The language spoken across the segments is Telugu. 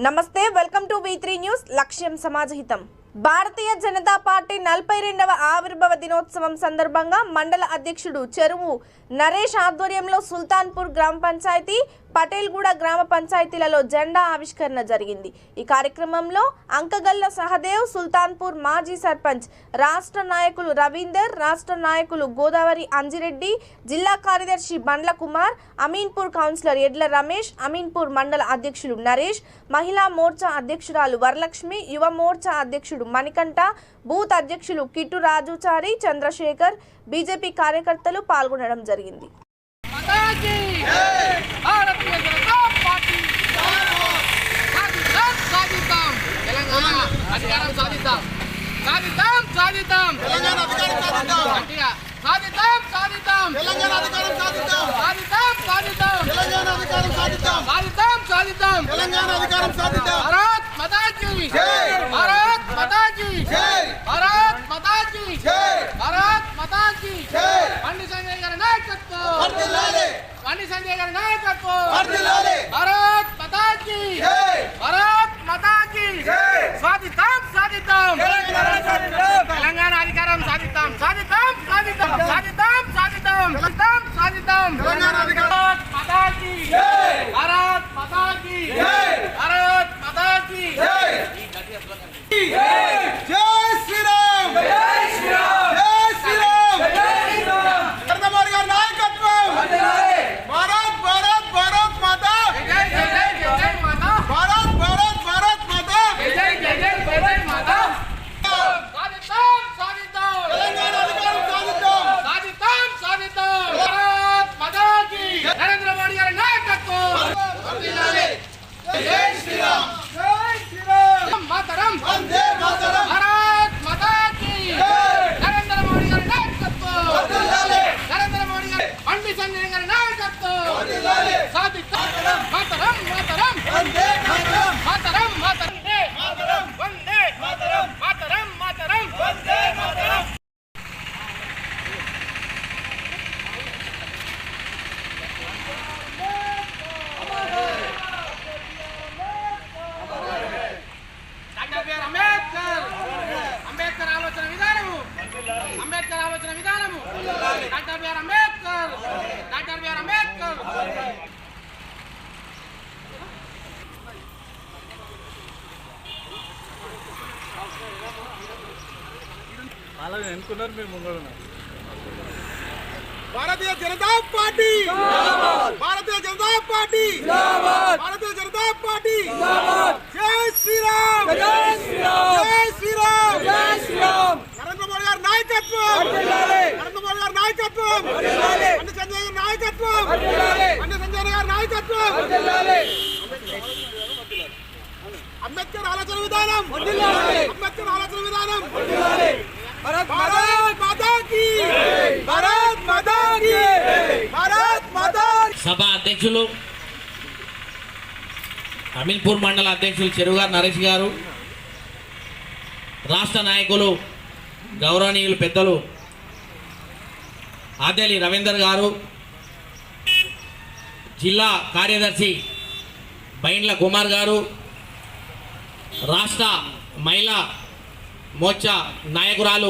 నమస్తే వెల్కమ్ టు V3 న్యూస్ లక్ష్యం సమాజహితం। భారతీయ జనతా పార్టీ 42వ ఆవిర్భావ దినోత్సవం సందర్భంగా మండల అధ్యక్షుడు చెరువు నరేష్ ఆధ్వర్యంలో సుల్తాన్పూర్ గ్రామ పంచాయతీ పటేల్గూడ గ్రామ పంచాయతీలలో జెండా ఆవిష్కరణ జరిగింది। ఈ కార్యక్రమంలో అంకగల్ల సహదేవ్, సుల్తాన్పూర్ మాజీ సర్పంచ్, రాష్ట్ర నాయకులు రవీందర్, రాష్ట్ర నాయకులు గోదావరి అంజిరెడ్డి, జిల్లా కార్యదర్శి బండ్ల కుమార్, అమీన్పూర్ కౌన్సిలర్ ఎడ్ల రమేష్, అమీన్పూర్ మండల అధ్యక్షులు నరేష్, మహిళా మోర్చా అధ్యక్షురాలు వరలక్ష్మి, యువ మోర్చా అధ్యక్షుడు మణికంఠ, బూత్ అధ్యక్షులు కిట్టు రాజుచారి, చంద్రశేఖర్, బీజేపీ కార్యకర్తలు పాల్గొనడం జరిగింది। संजय गारी नायकत्व भारत माता की भारत माता की साधिताम साधिताम तेलंगाना अधिकारम साधिताम साधिताम साधिताम साधिताम साधिताम साधिताम साधिताम तेलंगाना अधिकारम माता की भारत माता की भारत माता की जय श्री राम जय श्री राम जय श्री राम जय श्री राम नरेंद्र मोदी गारी नायकत्व भारत भारत भारत माता जय जय जय जय माता भारत भारत भारत माता जय जय जय जय माता साधिताम साधिताम तेलंगाना अधिकारम साधिताम साधिताम साधिताम भारत माता की नरेंद्र मोदी गारी नायकत्व वर्धिल्लाలి जय श्री राम मातरम वंदे मातरम भारत माता की नरेंद्र मोदी गारी नायकत्व वर्धिल्लाలి नरेंद्र मोदी गारी బండి సంజయ్ గారి నాయకత్వం वर्धिल्लाలి సాధితాం మాతరం మాతరం वंदे मातरम मातरम मातरम मातरम वंदे मातरम मातरम मातरम वंदे मातरम అంబేద్కర్ ఆలోచన విధానము అంబేద్కర్ ఆలోచన విధానము doctor BR Ambedkar doctor BR Ambedkar అలాగే అనుకున్నారు మీరు ముంగడు भारतीय जनता पार्टी जिंदाबाद भारतीय जनता पार्टी जिंदाबाद भारतीय जनता पार्टी जिंदाबाद जय श्री राम जय श्री राम जय श्री राम जय श्री राम नरेंद्र मोदी गारी नायकत्व वर्धिल्लाలి नरेंद्र मोदी गारी नायकत्व वर्धिल्लाలి బండి సంజయ్ గారి నాయకత్వ वर्धिल्लाలి బండి సంజయ్ గారి నాయకత్వ वर्धिल्लाలి అంబేద్కర్ ఆలోచన విధానం वर्धिल्लाలి అంబేద్కర్ ఆలోచన విధానం वर्धिल्लाలి भारत माता की भारत माता की भारत माता సభ అధ్యక్షులు అమీన్పూర్ మండల అధ్యక్షులు చెరువుగారు నరేష్ గారు, రాష్ట్ర నాయకులు గౌరవనీయులు పెద్దలు ఆదేలి రవీందర్ గారు, జిల్లా కార్యదర్శి బైండ్ల కుమార్ గారు, రాష్ట్ర మహిళా మోర్చా నాయకురాలు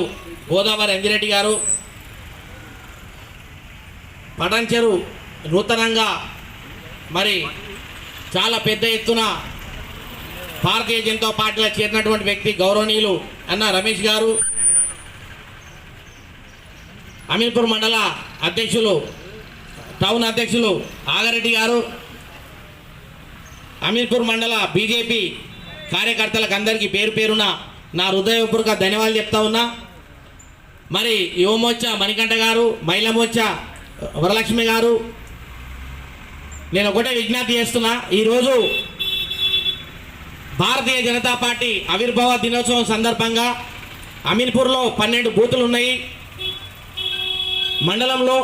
గోదావరి అంజిరెడ్డి గారు, పటంచెరు నూతనంగా మరి చాలా పెద్ద ఎత్తున భారతీయ జనతా పార్టీలో చేరినటువంటి వ్యక్తి గౌరవనీయులు అన్న రమేష్ గారు, అమీన్పూర్ మండల అధ్యక్షులు టౌన్ అధ్యక్షులు ఆగారెడ్డి గారు, అమీన్పూర్ మండల బీజేపీ కార్యకర్తలకు అందరికీ పేరు పేరున నా హృదయపూర్వక ధన్యవాదాలు చెప్తా ఉన్నా। మరి యువ మోర్చా మణికంఠ గారు, మహిళా మోర్చా వరలక్ష్మి గారు, నేను ఒకటే విజ్ఞప్తి చేస్తున్నా, ఈరోజు భారతీయ జనతా పార్టీ ఆవిర్భావ దినోత్సవం సందర్భంగా అమీన్పూర్లో 12 బూతులు ఉన్నాయి మండలంలో।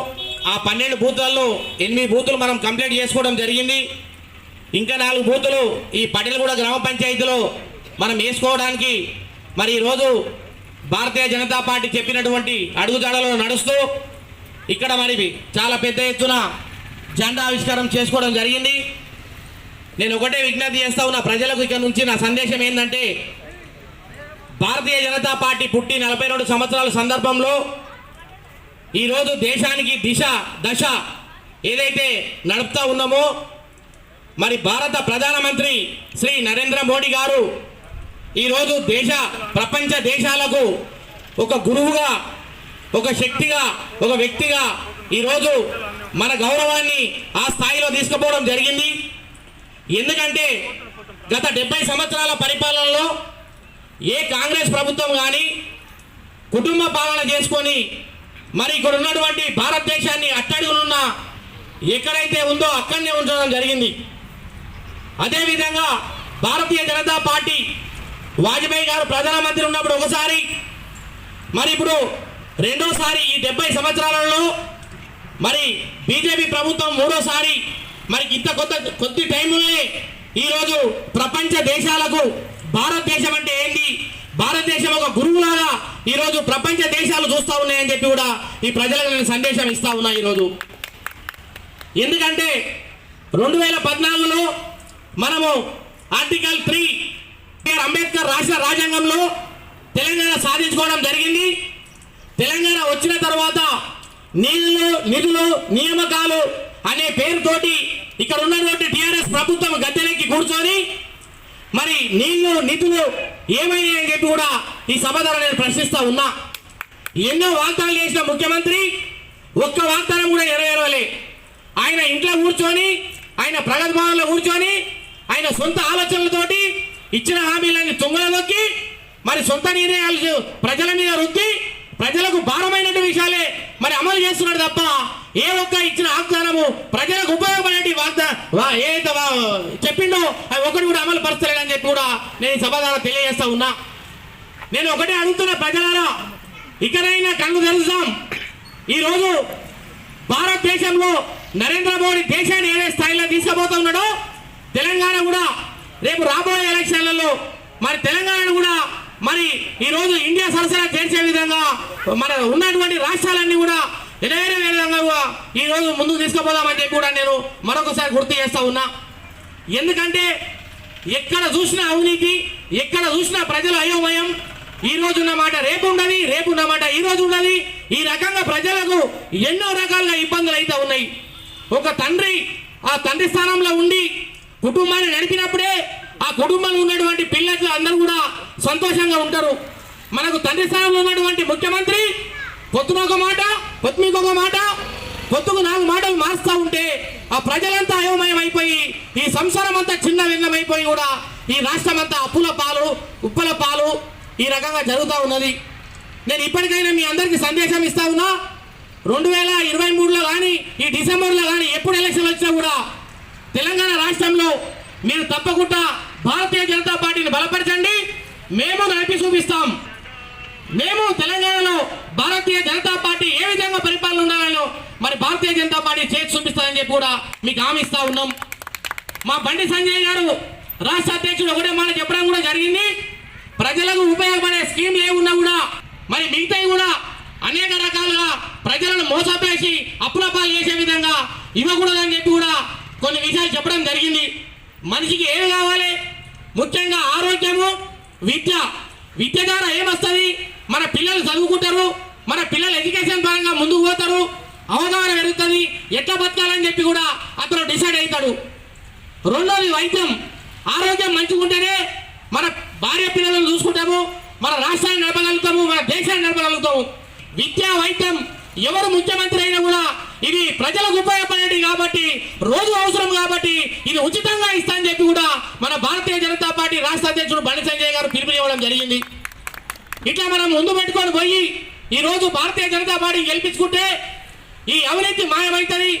ఆ 12 బూతులలో 8 బూతులు మనం కంప్లీట్ చేసుకోవడం జరిగింది। ఇంకా 4 బూతులు ఈ పటేల్గూడ గ్రామ పంచాయతీలో మనం వేసుకోవడానికి మరి ఈరోజు భారతీయ జనతా పార్టీ చెప్పినటువంటి అడుగుజాడలో నడుస్తూ ఇక్కడ మరి చాలా పెద్ద ఎత్తున జెండా ఆవిష్కారం చేసుకోవడం జరిగింది। నేను ఒకటే విజ్ఞప్తి చేస్తా ఉన్నా ప్రజలకు. ఇక నుంచి నా సందేశం ఏంటంటే, భారతీయ జనతా పార్టీ పుట్టి 42 సంవత్సరాల సందర్భంలో ఈరోజు దేశానికి దశ ఏదైతే నడుపుతా ఉన్నామో, మరి భారత ప్రధానమంత్రి శ్రీ నరేంద్ర మోడీ గారు ఈరోజు ప్రపంచ దేశాలకు ఒక గురువుగా, ఒక శక్తిగా, ఒక వ్యక్తిగా ఈరోజు మన గౌరవాన్ని ఆ స్థాయిలో తీసుకుపోవడం జరిగింది. ఎందుకంటే గత 70 సంవత్సరాల పరిపాలనలో ఏ కాంగ్రెస్ ప్రభుత్వం కానీ కుటుంబ పాలన చేసుకొని మరి ఇక్కడ ఉన్నటువంటి భారతదేశాన్ని అట్టడుగునున్న ఎక్కడైతే ఉందో అక్కడనే ఉంచడం జరిగింది. అదేవిధంగా భారతీయ జనతా పార్టీ వాజ్పేయి గారు ప్రధానమంత్రి ఉన్నప్పుడు ఒకసారి, మరి ఇప్పుడు రెండోసారి ఈ 70 సంవత్సరాలలో మరి బీజేపీ ప్రభుత్వం మూడోసారి, మరి ఇంత కొద్ది టైంలోనే ఈరోజు ప్రపంచ దేశాలకు భారతదేశం అంటే ఏంటి, భారతదేశం ఒక గురువులాగా ఈరోజు ప్రపంచ దేశాలు చూస్తూ ఉన్నాయని చెప్పి కూడా ఈ ప్రజలకు నేను సందేశం ఇస్తా ఉన్నా ఈరోజు. ఎందుకంటే 2014లో మనము ఆర్టికల్ 3 అంబేద్కర్ రాసిన రాజ్యాంగంలో తెలంగాణ సాధించుకోవడం జరిగింది. తెలంగాణ వచ్చిన తర్వాత నిధులు నియామకాలు అనే పేరుతోటి ఇక్కడ ఉన్నటువంటి టీఆర్ఎస్ ప్రభుత్వం గద్దెలెక్కి కూర్చొని మరి నిధులు ఏమైనాయి అని చెప్పి కూడా ఈ సభ ద్వారా నేను ప్రశ్నిస్తా ఉన్నా. ఎన్నో వాగ్దానాలు చేసిన ముఖ్యమంత్రి ఒక్క వాగ్దానం కూడా నెరవేరలే. ఆయన ఇంట్లో కూర్చొని, ఆయన ప్రగతి భవన్లో కూర్చొని, ఆయన సొంత ఆలోచనలతోటి ఇచ్చిన హామీలన్నీ తుంగలలోకి మరి సొంత నిర్ణయాలు ప్రజల మీద రుద్ది ప్రజలకు భారమైన విషయాలే మరి అమలు చేస్తున్నాడు తప్ప ఏ ఒక్క ఇచ్చిన వాగ్దానము ప్రజలకు ఉపయోగపడే ఏదైతే చెప్పిండో అవి ఒకటి కూడా అమలు పరచలేదని చెప్పి కూడా నేను ఈ సభ ద్వారా తెలియజేస్తా ఉన్నా. నేను ఒకటే అడుగుతున్న ప్రజలారా, ఇకనైనా కళ్ళు తెరుస్తాం. ఈరోజు భారతదేశంలో నరేంద్ర మోడీ దేశాన్ని ఏ స్థాయిలో తీసుకుపోతా ఉన్నాడో తెలంగాణ కూడా రేపు రాబోయే ఎలక్షన్లలో మరి తెలంగాణను కూడా మరి ఈరోజు ఇండియా సరసన చేర్చే విధంగా మన ఉన్నటువంటి రాష్ట్రాలన్నీ కూడా వేరే విధంగా ఈరోజు ముందుకు తీసుకుపోదామని చెప్పి కూడా నేను మరొకసారి గుర్తు చేస్తా ఉన్నా. ఎందుకంటే ఎక్కడ చూసినా అవినీతి, ఎక్కడ చూసినా ప్రజలు అయోమయం. ఈ రోజు ఉన్న మాట రేపు ఉండదు, రేపు ఉన్న మాట ఈ రోజు ఉండదు. ఈ రకంగా ప్రజలకు ఎన్నో రకాలుగా ఇబ్బందులు అయితే ఉన్నాయి. ఒక తండ్రి ఆ తండ్రి స్థానంలో ఉండి కుటుంబాన్ని నడిపినప్పుడే ఆ కుటుంబంలో ఉన్నటువంటి పిల్లలు అందరూ కూడా సంతోషంగా ఉంటారు. మనకు తండ్రి స్థానంలో ఉన్నటువంటి ముఖ్యమంత్రి పొత్తున ఒక మాట, పొత్తుమికి ఒక మాట, పొత్తుకు 4 మాటలు మారుస్తూ ఉంటే ఆ ప్రజలంతా అయోమయం అయిపోయి ఈ సంసారం అంతా చిన్న భిన్నమైపోయి కూడా ఈ రాష్ట్రం అంతా అప్పుల పాలు, ఉప్పల పాలు ఈ రకంగా జరుగుతూ ఉన్నది. నేను ఇప్పటికైనా మీ అందరికీ సందేశం ఇస్తా ఉన్నా. 2023లో కానీ ఈ డిసెంబర్లో కానీ ఎప్పుడు ఎలక్షన్ వచ్చినా కూడా తెలంగాణ రాష్ట్రంలో మీరు తప్పకుండా భారతీయ జనతా పార్టీని బలపరచండి. మేము నడిపి చూపిస్తాం. మేము తెలంగాణలో భారతీయ జనతా పార్టీ ఏ విధంగా పరిపాలన ఉండాలో మరి భారతీయ జనతా పార్టీ చేసి చూపిస్తారని చెప్పి కూడా మీకు హామీ ఇస్తా ఉన్నాం. మా బండి సంజయ్ గారు రాష్ట్ర అధ్యక్షుడు ఒకటే మాట చెప్పడం కూడా జరిగింది. ప్రజలకు ఉపయోగపడే స్కీమ్లు ఏమున్నా కూడా మరి మిగతాయి కూడా అనేక రకాలుగా ప్రజలను మోసపేసి అప్పుల పాలు చేసే విధంగా ఇవ్వకూడదని చెప్పి కూడా కొన్ని విషయాలు చెప్పడం జరిగింది. మనిషికి ఏమి కావాలి? ముఖ్యంగా ఆరోగ్యము, విద్య ద్వారా ఏమొస్తుంది? మన పిల్లలు చదువుకుంటారు, మన పిల్లలు ఎడ్యుకేషన్ పరంగా ముందుకు పోతారు, అవగాహన పెరుగుతుంది, ఎట్లా బతకాలని చెప్పి కూడా అతను డిసైడ్ అవుతాడు. రెండోది వైద్యం. ఆరోగ్యం మంచిగా ఉంటేనే మన భార్య పిల్లలను చూసుకుంటాము, మన రాష్ట్రాన్ని నడపగలుగుతాము, మన దేశాన్ని నడపగలుగుతాము. విద్యా వైద్యం ఎవరు ముఖ్యమంత్రి అయినా కూడా ఇది ప్రజలకు ఉపయోగపడేది కాబట్టి, రోజు అవసరం కాబట్టి ఇది ఉచితంగా ఇస్తా అని చెప్పి కూడా మన భారతీయ జనతా పార్టీ రాష్ట్ర అధ్యక్షుడు బండి సంజయ్ గారు పిలుపునివ్వడం జరిగింది. ఇట్లా మనం ముందు పెట్టుకొని పోయి ఈరోజు భారతీయ జనతా పార్టీ గెలిపించుకుంటే ఈ అవినీతి మాయమవుతుంది,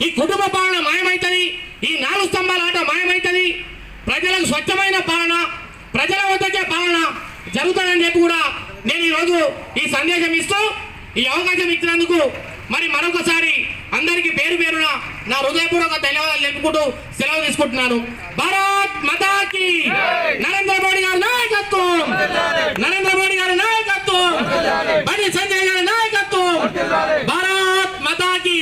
ఈ కుటుంబ పాలన మాయమవుతుంది, ఈ 4 స్తంభాల ఆట మాయమవుతుంది, ప్రజలకు స్వచ్ఛమైన పాలన, ప్రజల వద్దకే పాలన జరుగుతుందని చెప్పి కూడా నేను ఈరోజు ఈ సందేశం ఇస్తూ ఈ అవకాశం ఇచ్చినందుకు మరి మరొకసారి అందరికీ పేరు పేరున నా హృదయపూర్వక ధన్యవాదాలు తెలుపుకుంటూ సెలవు తీసుకుంటున్నాను. భారత్ మాతాకి, నరేంద్ర మోడీ గారి నాయకత్వం, నరేంద్ర మోడీ గారి నాయకత్వం, బండి సంజయ్ గారి నాయకత్వం, భారత్ మాతాకి.